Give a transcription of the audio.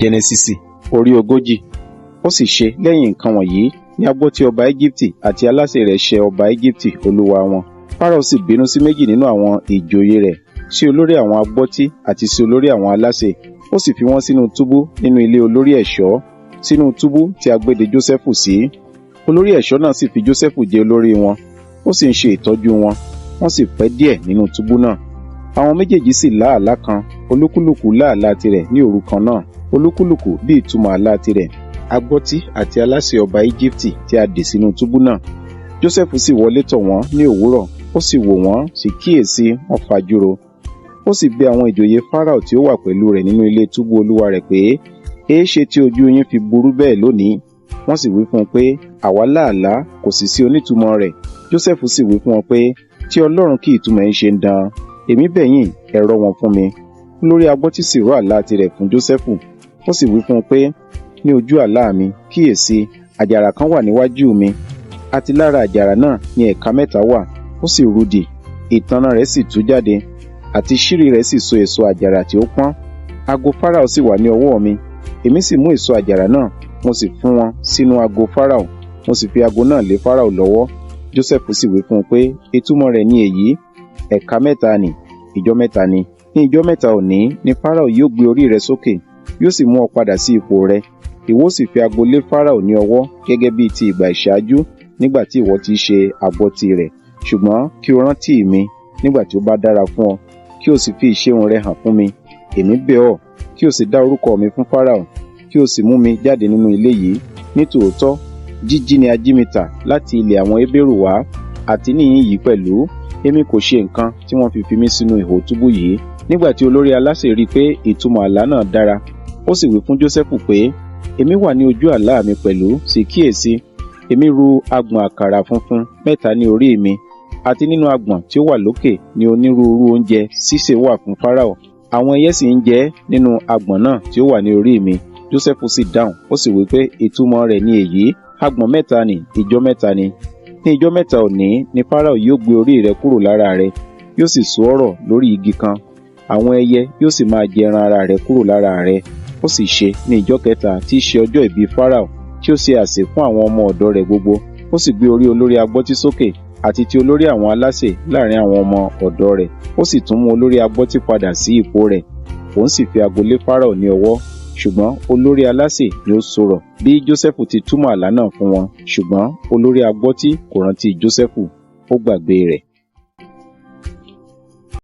Jẹ́nẹ́sísì orí 40. Ó sì ṣe lẹ́yìn nǹkan wọ̀nyí ní a gbọ́ tí ọba Égíptì àti aláṣẹ rẹ̀ ṣẹ ọba Égíptì olúwa wọn. Fáráò sì bínú sí méjì nínú àwọn ìjòyè rẹ̀, sí olórí àwọn agbọ́tí àti sí olórí àwọn aláṣẹ. Ó sì fi wọ́n sínú túbú nínú ilé olórí ẹ̀ṣọ́, sínú túbú tí a gbé de Jósẹ́fù sí. Olórí ẹ̀ṣọ́ náà sì fi Jósẹ́fù jẹ olórí wọn, ó sì ń ṣe ìtọ́jú wọn. Wọ́n sì pẹ́ díẹ̀ nínú túbú náà. Àwọn méjèèjì sì lá àlá kan, olúkúlùkù lá àlá tirẹ̀ ní òru kan náà, olúkúlùkù bí ìtumọ̀ àlá tirẹ̀. Agbọ́tí àti aláṣẹ ọba Égíptì tí a dè sínú túbú náà. Jósẹ́fù sì wọlé tọ̀ wọ́n ní òwúrọ̀, ó sì wò wọ́n, sì kíyèsí wọ́n fajúro. Ó sì bi àwọn ìjòyè Fáráò tí ó wà pẹ̀lú rẹ̀ nínú ilé túbú olúwa rẹ̀ pé, èéṣe tí ojú yín fi burú bẹ́ẹ̀ lónìí? Wọ́n sì wí fún un pé, àwa lá àlá, kò sì sí onítùmọ̀ rẹ̀. Jósẹ́fù sì wí fún wọn pé, tí Ọlọ́run kí ìtumọ̀ yín ṣe ń dán, èmi bẹ̀ yín, ẹ rọ̀ wọ́n fún mi. Olórí agbọ́tí sì rọ̀ àlá tirẹ̀ fún Jósẹ́fù. Ó sì wí fún un pé, ní ojú àlá mi, kíyèsí, àjàrà kan wà níwájú mi, àti lára àjàrà náà ni ẹ̀ka mẹ́ta wà, ó sì rudì, ìtànná rẹ̀ sì tú jáde, àti ṣírí rẹ̀ sì so èso àjàrà tí ó pọ́n. Ago Fáráò sì wà ní ọwọ́ mi, èmi sì mú èso àjàrà náà, mo sì fún wọn sínú ago Fáráò, mo sì fi ago náà lé Fáráò lọ́wọ́. Jósẹ́fù sì wí fún un pé, ìtumọ̀ rẹ̀ ni èyí, ẹ̀ka mẹ́ta ni, ìjọ mẹ́ta ni. Ní ìjọ mẹ́ta òní ni Fáráò yóò gbé orí rẹ̀ sókè, yóò sì mú ọ padà sí ipò rẹ̀. Ìwọ sì fi ago lé Fáráò ní ọwọ́ gẹ́gẹ́ bíi ti ìgbà ìṣáájú nígbà tí ìwọ ti ṣe agbọ́tí rẹ̀. Ṣùgbọ́n kí o rántí mi nígbà tí ó bá dára fún ọ, kí o sì fi ìṣeun rẹ hàn fún mi. Èmi bẹ̀ ọ́, kí o sì dá orúkọ mi fún Fáráò, kí o sì mú mi jáde nínú ilé yìí. Nítòótọ́, jíjí ni a jí mi tà láti ilẹ̀ àwọn Hébérù wá, àti níhìn yìí pẹ̀lú, èmi kò ṣe nǹkan tí wọ́n fi mí sínú ihò túbú yìí. Nígbà tí olórí aláṣẹ rí i pé ìtumọ̀ àlá náà dára, ó sì wí fún Jósẹ́fù pé, èmi wà ní ojú àlá mi pẹ̀lú, sì kíyèsí, èmi ru agbọ̀n àkàrà funfun mẹ́ta ní orí mi, àti nínú agbọ̀n tí ó wà lókè ni onírúurú oúnjẹ sísè wà fún Fáráò. Àwọn ẹyẹ sì ń jẹ nínú agbọ̀n náà tí ó wà ní orí mi. Jósẹ́fù sì dáhùn, ó sì wí pé ìtumọ̀ rẹ̀ ni èyí, agbọ̀n mẹ́ta ni, ìjọ mẹ́ta ni. Ní ìjọ mẹ́ta òní ni Fáráò yóò gbé orí rẹ̀ kúrò lára rẹ̀, yóò sì so ọ̀rọ̀ lórí igi kan. Àwọn ẹyẹ yóò sì máa jẹ ẹran ara rẹ̀ kúrò lára rẹ̀. Ó sì ṣe ní ìjọ kẹta tí í ṣe ọjọ́ ìbí Fáráò, tí ó ṣe àsè fún àwọn ọmọ ọ̀dọ̀ rẹ̀ gbogbo. Ó sì gbé orí olórí agbọ́tí sókè, àti ti olórí àwọn aláṣẹ láàrin àwọn ọmọ ọ̀dọ̀ rẹ̀. Ó sì tún mú olórí agbọ́tí padà sí ipò rẹ̀. Òun sì fi ago lé Fáráò ní ọwọ́. Ṣùgbọ́n olórí aláṣẹ ni ó sọ̀rọ̀ bí Jósẹ́fù ti túmọ̀ àlá náà fún wọn. Ṣùgbọ́n olórí agbọ́tí kò rántí Jósẹ́fù, ó gbàgbé rẹ̀.